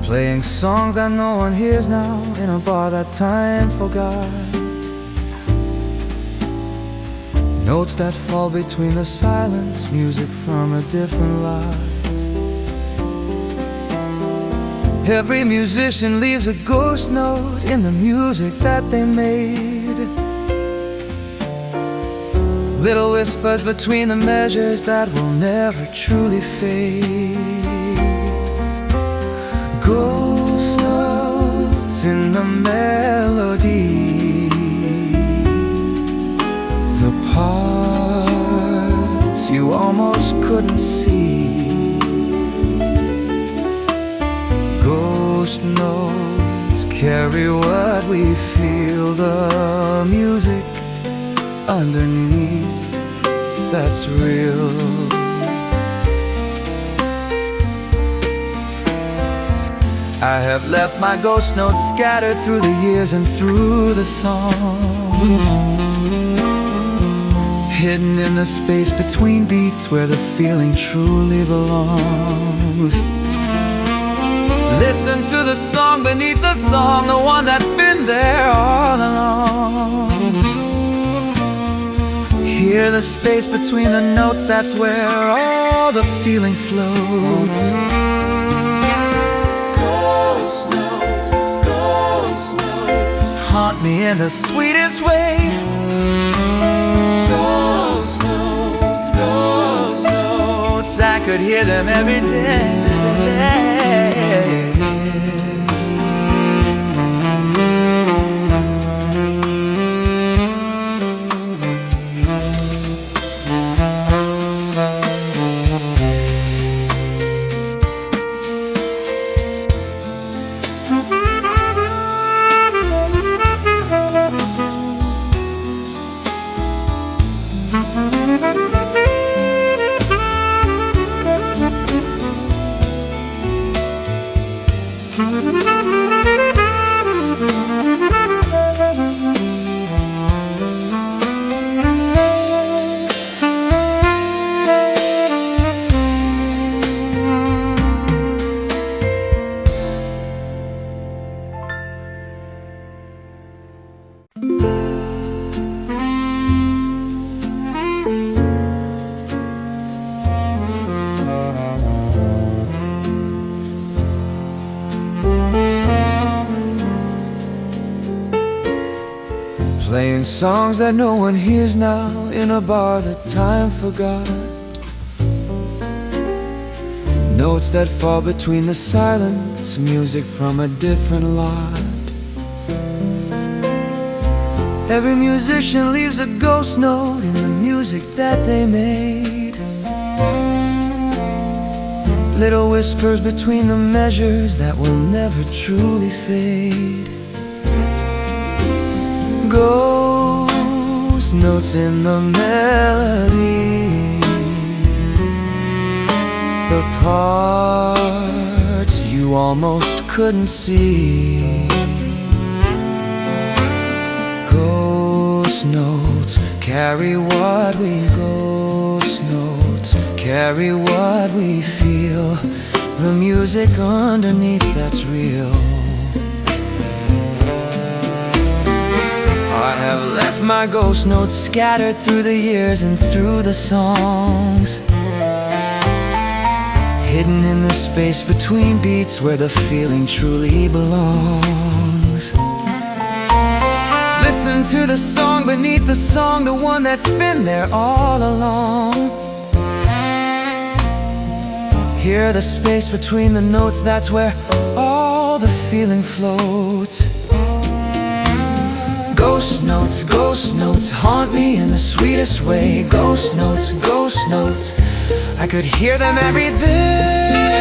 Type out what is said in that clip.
Playing songs that no one hears now in a bar that time forgot. Notes that fall between the silence, music from a different light. Every musician leaves a ghost note in the music that they made. Little whispers between the measures that will never truly fade. Ghost notes in the melody, the parts you almost couldn't see. Ghost notes carry what we feel, the music underneath that's real. I have left my ghost notes scattered through the years and through the songs, hidden in the space between beats where the feeling truly belongs. Listen to the song beneath the song, the one that's been there all along. Hear the space between the notes, that's where all the feeling floats. Haunt me in the sweetest way. Ghost notes, ghost notes, I could hear them every day. Playing songs that no one hears now in a bar that time forgot. Notes that fall between the silence, music from a different lot. Every musician leaves a ghost note in the music that they made. Little whispers between the measures that will never truly fade. Ghost notes in the melody, the parts you almost couldn't see. Ghost notes carry what we carry what we feel, the music underneath that's real. I have left my ghost notes scattered through the years and through the songs, hidden in the space between beats where the feeling truly belongs. Listen to the song beneath the song, the one that's been there all along. Hear the space between the notes, that's where all the feeling floats. Ghost notes, haunt me in the sweetest way. Ghost notes, I could hear them every day.